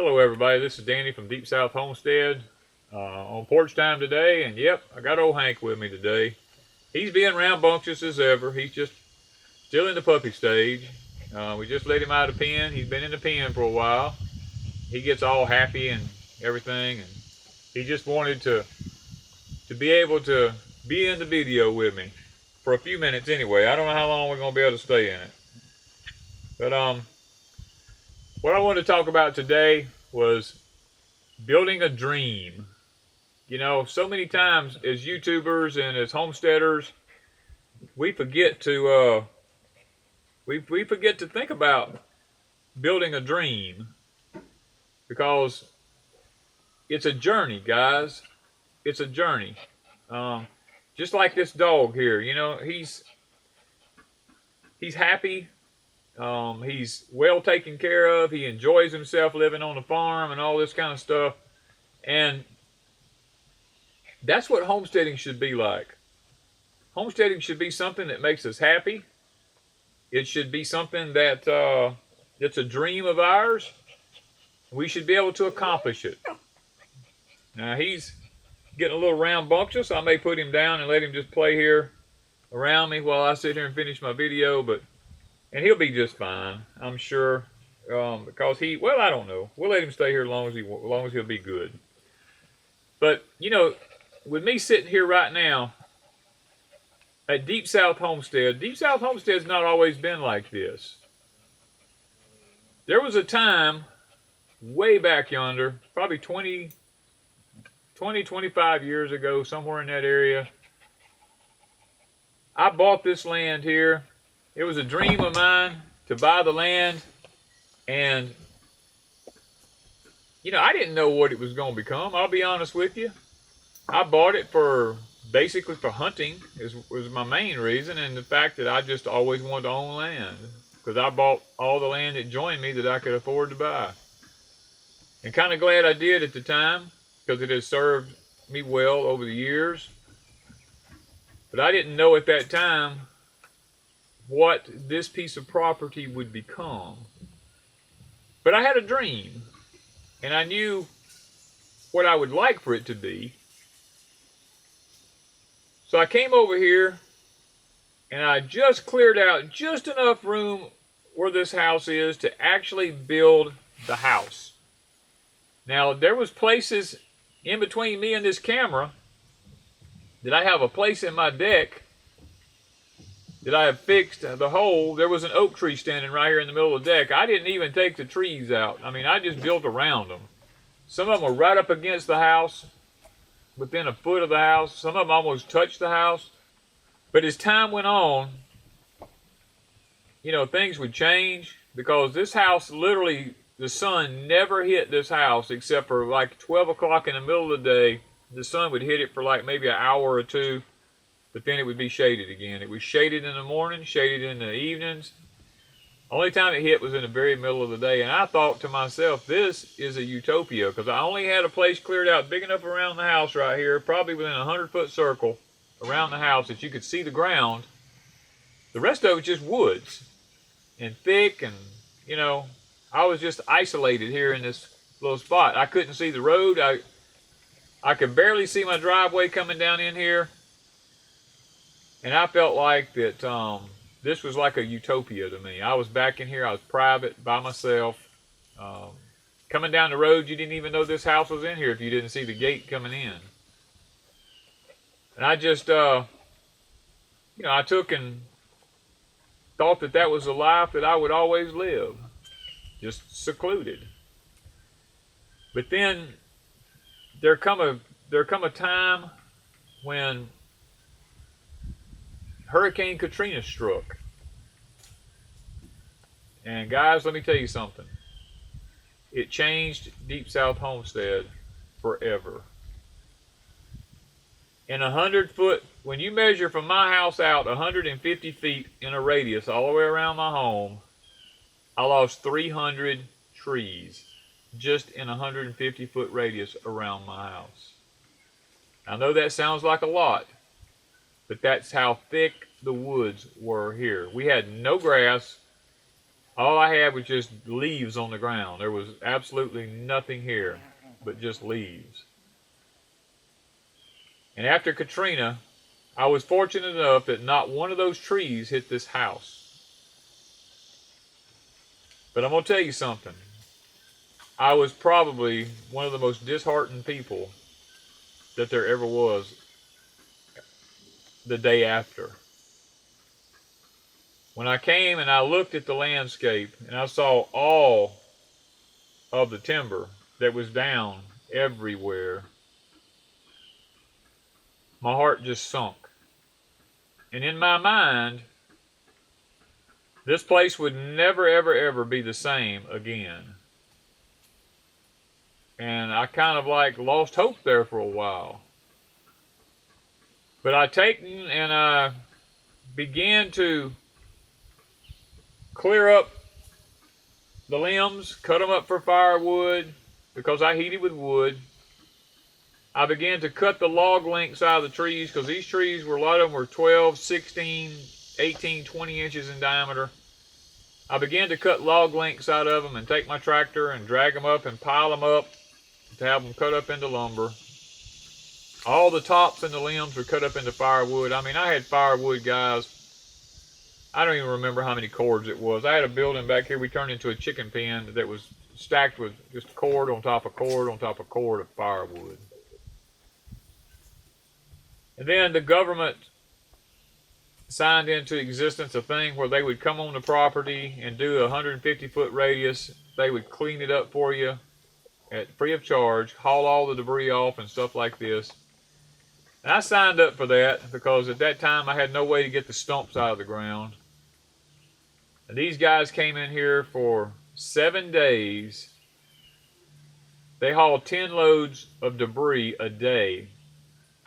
Hello everybody, this is Danny from Deep South Homestead on porch time today, and yep, I got old Hank with me today. He's being rambunctious as ever. He's just still in the puppy stage. We just let him out of the pen. He's been in the pen for a while. He gets all happy and everything, and he just wanted to be able to be in the video with me for a few minutes anyway. I don't know how long we're going to be able to stay in it. But what I wanted to talk about today was building a dream. You know, so many times as YouTubers and as homesteaders, we forget to we forget to think about building a dream, because it's a journey, guys. It's a journey. Just like this dog here, you know, he's happy. He's well taken care of. He enjoys himself living on the farm and all this kind of stuff. And that's what homesteading should be like. Homesteading should be something that makes us happy. It should be something that it's a dream of ours. We should be able to accomplish it. Now he's getting a little rambunctious. I may put him down and let him just play here around me while I sit here and finish my video, and he'll be just fine, I'm sure, because well, I don't know. We'll let him stay here as long as he'll be good. But, you know, with me sitting here right now at Deep South Homestead, Deep South Homestead's not always been like this. There was a time way back yonder, probably 25 years ago, somewhere in that area, I bought this land here. It was a dream of mine to buy the land, and you know, I didn't know what it was going to become. I'll be honest with you. I bought it basically for hunting was my main reason, and the fact that I just always wanted to own land, because I bought all the land that joined me that I could afford to buy. And kind of glad I did at the time, because it has served me well over the years. But I didn't know at that time what this piece of property would become. But I had a dream, and I knew what I would like for it to be. So I came over here, and I just cleared out just enough room where this house is to actually build the house. Now, there was places in between me and this camera that I have a place in my deck that I have fixed the hole. There was an oak tree standing right here in the middle of the deck. I didn't even take the trees out. I mean, I just built around them. Some of them were right up against the house, within a foot of the house. Some of them almost touched the house. But as time went on, you know, things would change, because this house, literally, the sun never hit this house except for like 12 o'clock in the middle of the day. The sun would hit it for like maybe an hour or two, but then it would be shaded again. It was shaded in the morning, shaded in the evenings. Only time it hit was in the very middle of the day. And I thought to myself, this is a utopia, because I only had a place cleared out big enough around the house right here, probably within a 100-foot circle around the house that you could see the ground. The rest of it just woods and thick, and, you know, I was just isolated here in this little spot. I couldn't see the road. I could barely see my driveway coming down in here. And I felt like that this was like a utopia to me. I was back in here. I was private, by myself. Coming down the road, you didn't even know this house was in here if you didn't see the gate coming in. And I just, you know, I took and thought that that was the life that I would always live. Just secluded. But then there come a time when Hurricane Katrina struck. And guys, let me tell you something. It changed Deep South Homestead forever. In 100-foot, when you measure from my house out 150 feet in a radius all the way around my home, I lost 300 trees just in a 150-foot radius around my house. I know that sounds like a lot, but that's how thick the woods were here. We had no grass. All I had was just leaves on the ground. There was absolutely nothing here but just leaves. And after Katrina, I was fortunate enough that not one of those trees hit this house. But I'm going to tell you something. I was probably one of the most disheartened people that there ever was the day after. When I came and I looked at the landscape and I saw all of the timber that was down everywhere, my heart just sunk. And in my mind, this place would never, ever, ever be the same again. And I kind of like lost hope there for a while. But I taken and I began to clear up the limbs, cut them up for firewood because I heated with wood. I began to cut the log lengths out of the trees because these trees were, a lot of them were 12, 16, 18, 20 inches in diameter. I began to cut log lengths out of them and take my tractor and drag them up and pile them up to have them cut up into lumber. All the tops and the limbs were cut up into firewood. I mean, I had firewood, guys. I don't even remember how many cords it was. I had a building back here we turned into a chicken pen that was stacked with just cord on top of cord on top of cord of firewood. And then the government signed into existence a thing where they would come on the property and do a 150-foot radius. They would clean it up for you at free of charge, haul all the debris off and stuff like this. And I signed up for that because at that time I had no way to get the stumps out of the ground. And these guys came in here for 7 days. They hauled 10 loads of debris a day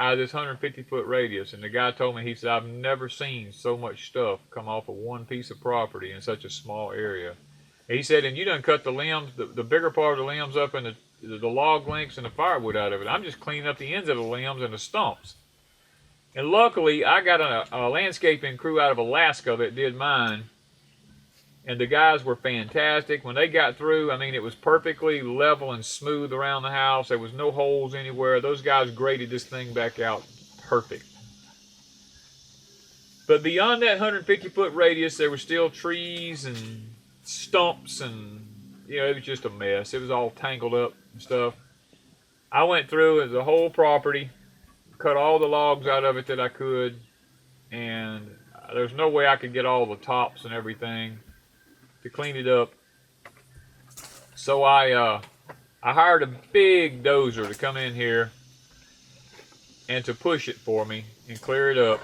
out of this 150-foot radius. And the guy told me, he said, I've never seen so much stuff come off of one piece of property in such a small area. And he said, and you done cut the limbs, the bigger part of the limbs up and the log lengths and the firewood out of it. I'm just cleaning up the ends of the limbs and the stumps. And luckily, I got a landscaping crew out of Alaska that did mine. And the guys were fantastic. When they got through, I mean, it was perfectly level and smooth around the house. There was no holes anywhere. Those guys graded this thing back out perfect. But beyond that 150-foot radius, there were still trees and stumps and, you know, it was just a mess. It was all tangled up and stuff. I went through the whole property, cut all the logs out of it that I could, and there's no way I could get all the tops and everything to clean it up. So I hired a big dozer to come in here and to push it for me and clear it up.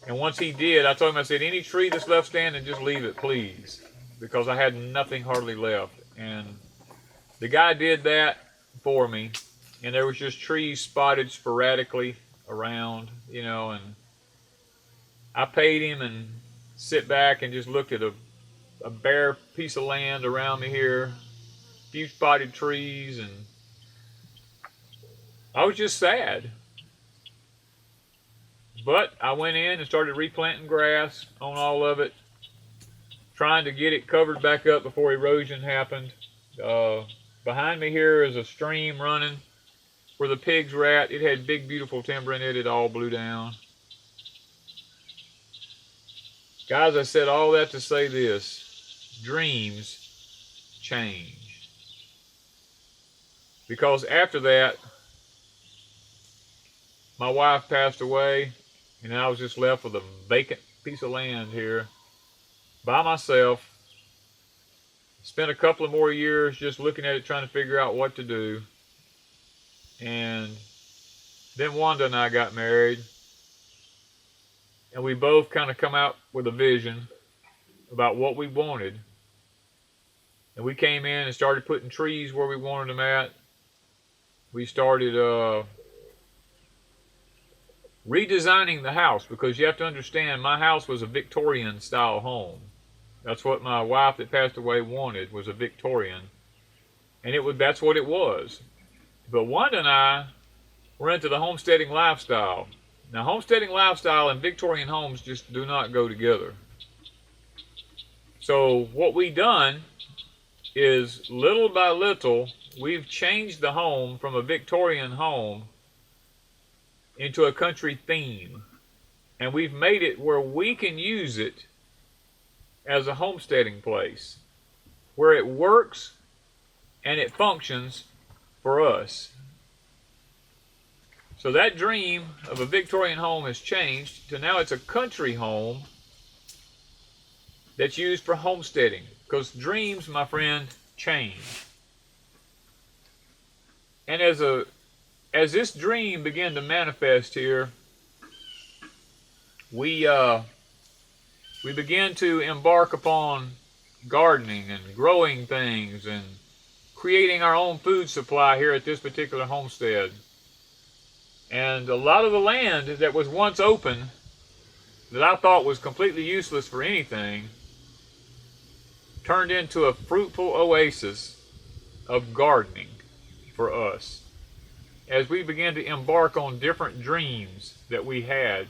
And once he did, I told him, I said, any tree that's left standing, just leave it, please. Because I had nothing hardly left. And the guy did that for me. And there was just trees spotted sporadically around, you know, and I paid him and sit back and just looked at a bare piece of land around me here, a few spotted trees, and I was just sad. But I went in and started replanting grass on all of it, trying to get it covered back up before erosion happened. Behind me here is a stream running where the pigs were at. It had big, beautiful timber in it. It all blew down. Guys, I said all that to say this. Dreams change. Because after that, my wife passed away, and I was just left with a vacant piece of land here by myself. Spent a couple of more years just looking at it, trying to figure out what to do. And then Wanda and I got married. And we both kind of come out with a vision about what we wanted. And we came in and started putting trees where we wanted them at. We started redesigning the house, because you have to understand, my house was a Victorian style home. That's what my wife that passed away wanted, was a Victorian. And that's what it was. But Wanda and I were into the homesteading lifestyle. Now, homesteading lifestyle and Victorian homes just do not go together. So what we done is little by little, we've changed the home from a Victorian home into a country theme. And we've made it where we can use it as a homesteading place, where it works and it functions for us. So that dream of a Victorian home has changed to now it's a country home that's used for homesteading. Because dreams, my friend, change. And as this dream began to manifest here, we began to embark upon gardening and growing things and creating our own food supply here at this particular homestead. And a lot of the land that was once open, that I thought was completely useless for anything, turned into a fruitful oasis of gardening for us as we began to embark on different dreams that we had.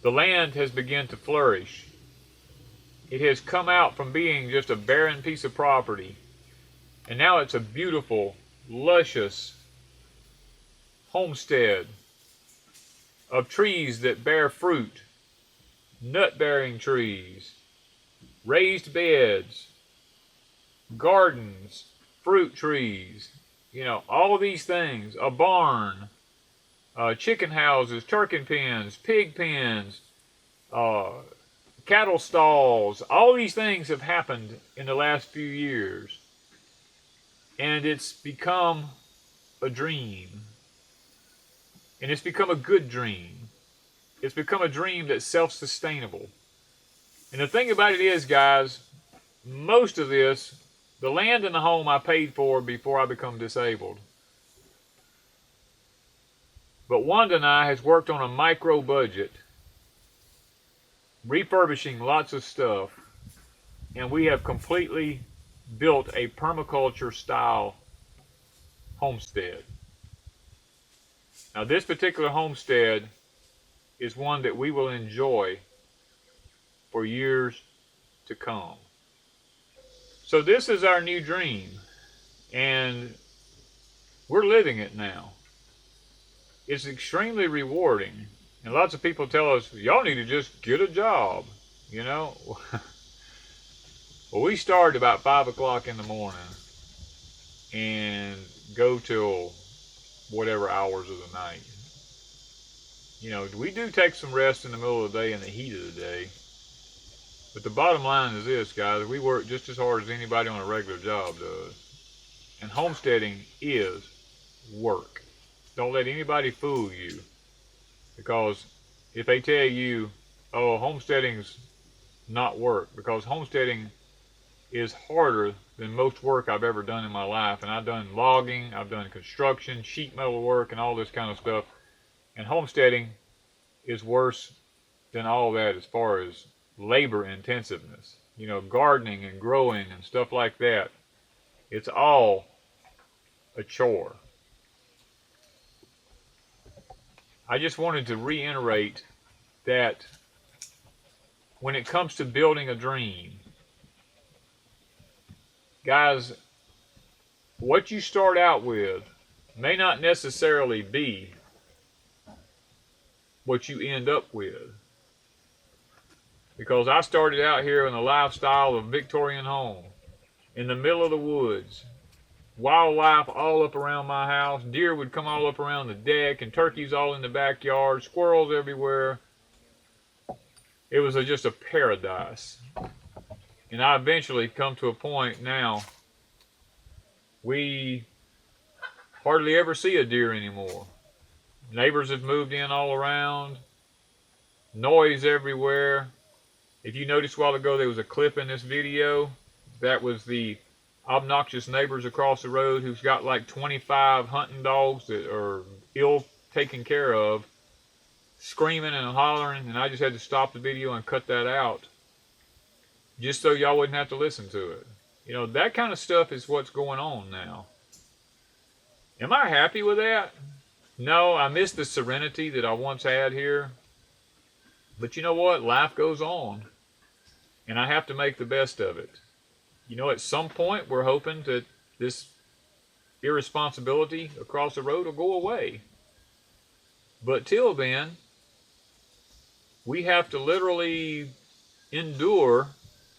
The land has begun to flourish. It has come out from being just a barren piece of property, and now it's a beautiful, luscious homestead of trees that bear fruit, nut-bearing trees, raised beds, gardens, fruit trees, all these things, a barn, chicken houses, turkey pens, pig pens, cattle stalls. All these things have happened in the last few years. And it's become a dream. And it's become a good dream. It's become a dream that's self-sustainable. And the thing about it is, guys, most of this, the land and the home I paid for before I become disabled. But Wanda and I has worked on a micro budget, refurbishing lots of stuff, and we have completely built a permaculture style homestead. Now this particular homestead is one that we will enjoy for years to come. So this is our new dream, and we're living it now. It's extremely rewarding, and lots of people tell us, y'all need to just get a job, Well, we start about 5 o'clock in the morning and go till whatever hours of the night. We do take some rest in the middle of the day in the heat of the day. But the bottom line is this, guys. We work just as hard as anybody on a regular job does. And homesteading is work. Don't let anybody fool you. Because if they tell you, oh, homesteading's not work, because homesteading is harder than most work I've ever done in my life. And I've done logging, I've done construction, sheet metal work, and all this kind of stuff. And homesteading is worse than all that as far as labor intensiveness. Gardening and growing and stuff like that. It's all a chore. I just wanted to reiterate that when it comes to building a dream, guys, what you start out with may not necessarily be what you end up with. Because I started out here in the lifestyle of a Victorian home, in the middle of the woods, wildlife all up around my house, deer would come all up around the deck, and turkeys all in the backyard, squirrels everywhere. It was just a paradise. And I eventually come to a point now, we hardly ever see a deer anymore. Neighbors have moved in all around, noise everywhere. If you noticed a while ago, there was a clip in this video. That was the obnoxious neighbors across the road who's got like 25 hunting dogs that are ill taken care of, screaming and hollering, and I just had to stop the video and cut that out just so y'all wouldn't have to listen to it. That kind of stuff is what's going on now. Am I happy with that? No, I miss the serenity that I once had here. But you know what? Life goes on. And I have to make the best of it. You know, at some point, we're hoping that this irresponsibility across the road will go away. But till then, we have to literally endure.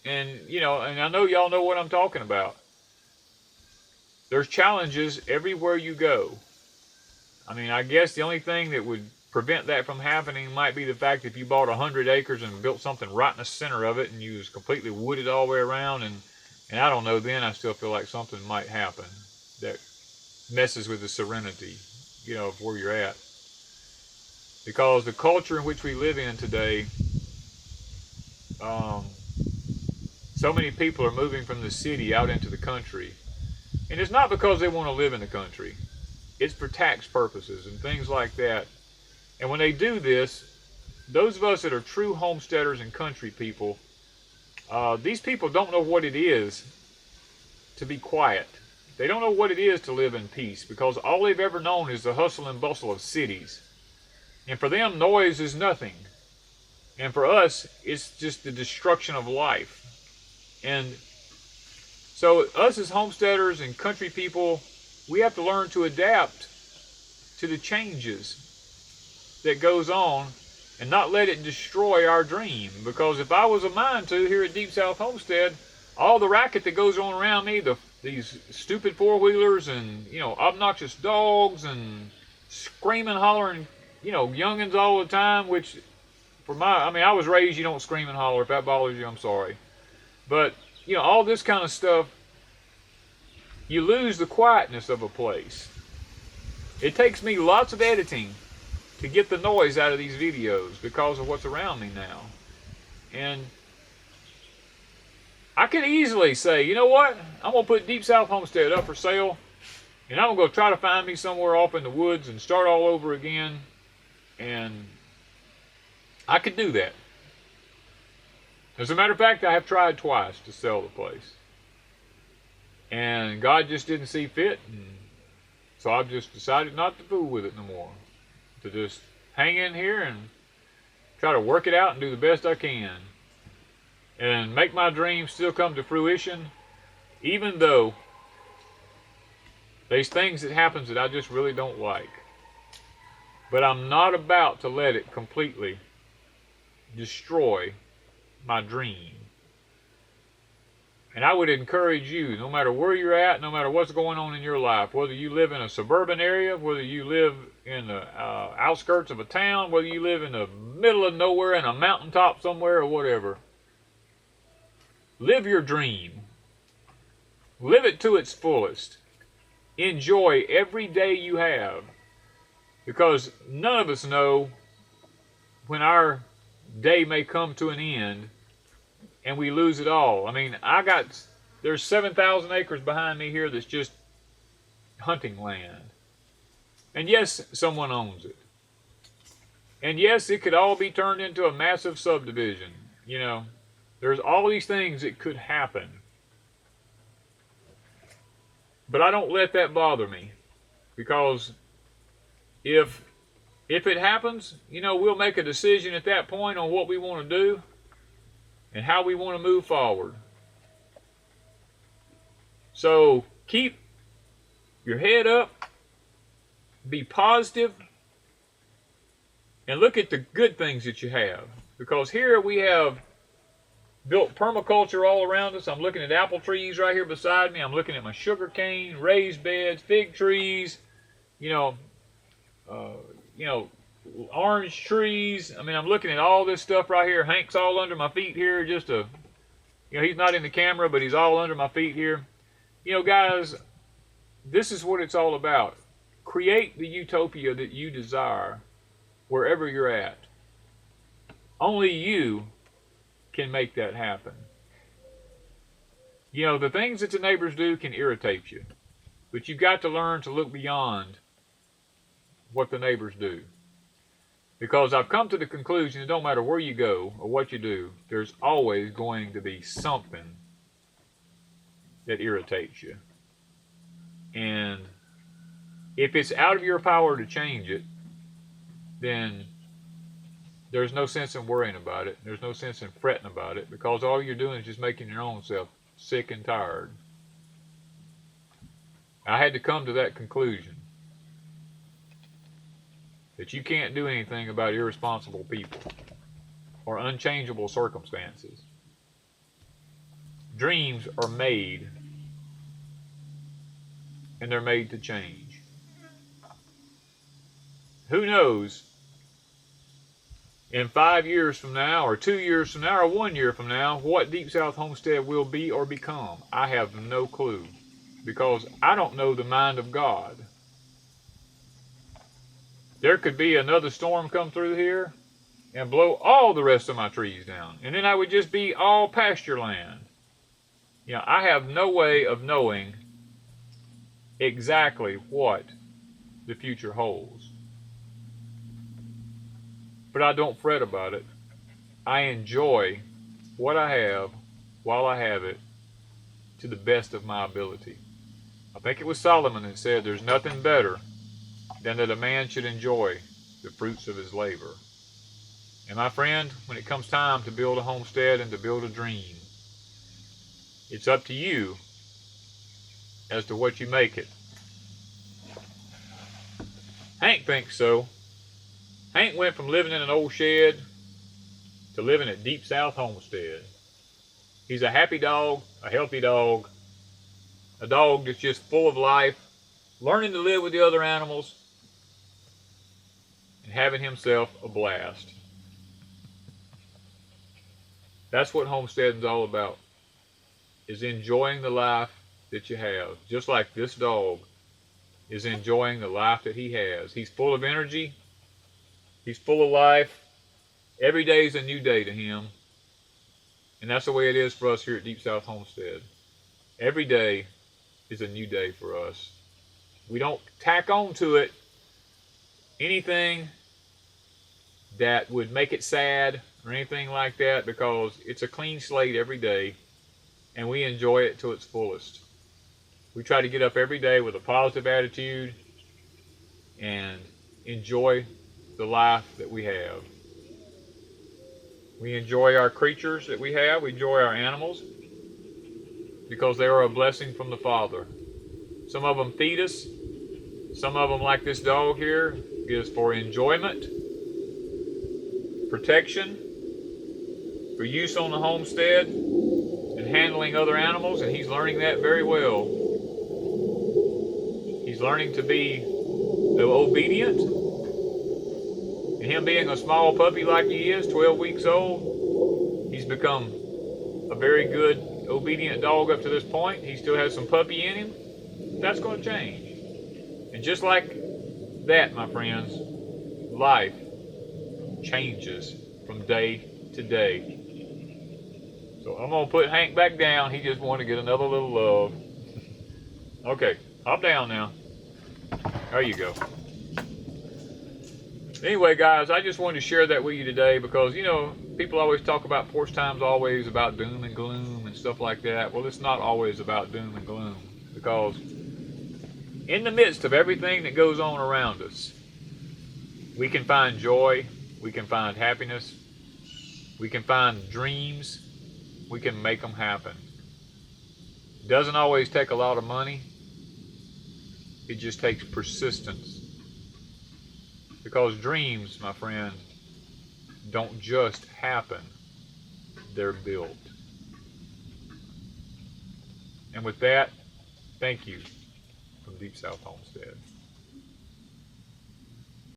And, you know, and I know y'all know what I'm talking about. There's challenges everywhere you go. I mean, I guess the only thing that would prevent that from happening might be the fact that if you bought 100 acres and built something right in the center of it and you was completely wooded all the way around, and I don't know, then I still feel like something might happen that messes with the serenity, you know, of where you're at. Because the culture in which we live in today, so many people are moving from the city out into the country. And it's not because they want to live in the country. It's for tax purposes and things like that. And when they do this, those of us that are true homesteaders and country people, these people don't know what it is to be quiet. They don't know what it is to live in peace, because all they've ever known is the hustle and bustle of cities. And for them, noise is nothing. And for us, it's just the destruction of life. And so us as homesteaders and country people, we have to learn to adapt to the changes that goes on and not let it destroy our dream. Because if I was a mind to here at Deep South Homestead, all the racket that goes on around me, these stupid four-wheelers and, you know, obnoxious dogs and screaming, hollering, you know, youngins all the time, which I was raised, you don't scream and holler. If that bothers you, I'm sorry. But, you know, all this kind of stuff, you lose the quietness of a place. It takes me lots of editing to get the noise out of these videos because of what's around me now. And I could easily say, you know what? I'm going to put Deep South Homestead up for sale, and I'm going to go try to find me somewhere off in the woods and start all over again. And I could do that. As a matter of fact, I have tried twice to sell the place. And God just didn't see fit. And so I've just decided not to fool with it no more. To just hang in here and try to work it out and do the best I can. And make my dreams still come to fruition, even though there's things that happens that I just really don't like. But I'm not about to let it completely destroy my dream. And I would encourage you, no matter where you're at, no matter what's going on in your life, whether you live in a suburban area, whether you live in the outskirts of a town, whether you live in the middle of nowhere in a mountaintop somewhere or whatever, live your dream. Live it to its fullest. Enjoy every day you have. Because none of us know when our day may come to an end and we lose it all. I mean, there's 7,000 acres behind me here that's just hunting land. And yes, someone owns it. And yes, it could all be turned into a massive subdivision. You know, there's all these things that could happen. But I don't let that bother me. Because if it happens, you know, we'll make a decision at that point on what we want to do and how we want to move forward. So keep your head up, be positive, and look at the good things that you have. Because here we have built permaculture all around us. I'm looking at apple trees right here beside me. I'm looking at my sugar cane, raised beds, fig trees, orange trees. I mean, I'm looking at all this stuff right here. Hank's all under my feet here. He's not in the camera, but he's all under my feet here. You know, guys, this is what it's all about. Create the utopia that you desire wherever you're at. Only you can make that happen. You know, the things that the neighbors do can irritate you, but you've got to learn to look beyond what the neighbors do. Because I've come to the conclusion it don't matter where you go or what you do, there's always going to be something that irritates you. And if it's out of your power to change it, then there's no sense in worrying about it. There's no sense in fretting about it, because all you're doing is just making your own self sick and tired. I had to come to that conclusion, that you can't do anything about irresponsible people or unchangeable circumstances. Dreams are made, and they're made to change. Who knows, in 5 years from now, or 2 years from now, or 1 year from now, what Deep South Homestead will be or become? I have no clue, because I don't know the mind of God. There could be another storm come through here and blow all the rest of my trees down, and then I would just be all pasture land. You know, I have no way of knowing exactly what the future holds. But I don't fret about it. I enjoy what I have while I have it to the best of my ability. I think it was Solomon that said there's nothing better than that a man should enjoy the fruits of his labor. And my friend, when it comes time to build a homestead and to build a dream, it's up to you as to what you make it. Hank thinks so. Hank went from living in an old shed to living at Deep South Homestead. He's a happy dog, a healthy dog, a dog that's just full of life, learning to live with the other animals, and having himself a blast. That's what homesteading's all about, is enjoying the life that you have. Just like this dog is enjoying the life that he has. He's full of energy. He's full of life. Every day is a new day to him. And that's the way it is for us here at Deep South Homestead. Every day is a new day for us. We don't tack on to it anything that would make it sad or anything like that, because it's a clean slate every day, and we enjoy it to its fullest. We try to get up every day with a positive attitude and enjoy the life that we have. We enjoy our creatures that we have. We enjoy our animals because they are a blessing from the Father. Some of them feed us. Some of them, like this dog here, is for enjoyment, protection, for use on the homestead, and handling other animals, and he's learning that very well. He's learning to be obedient. And him being a small puppy like he is, 12 weeks old, he's become a very good, obedient dog up to this point. He still has some puppy in him. That's going to change. And just like that, my friends, life changes from day to day. So I'm going to put Hank back down. He just wanted to get another little love. Okay, hop down now. There you go. Anyway, guys, I just wanted to share that with you today because, you know, people always talk about porch time's always about doom and gloom and stuff like that. Well, it's not always about doom and gloom, because in the midst of everything that goes on around us, we can find joy, we can find happiness, we can find dreams, we can make them happen. It doesn't always take a lot of money. It just takes persistence. Because dreams, my friend, don't just happen, they're built. And with that, thank you from Deep South Homestead.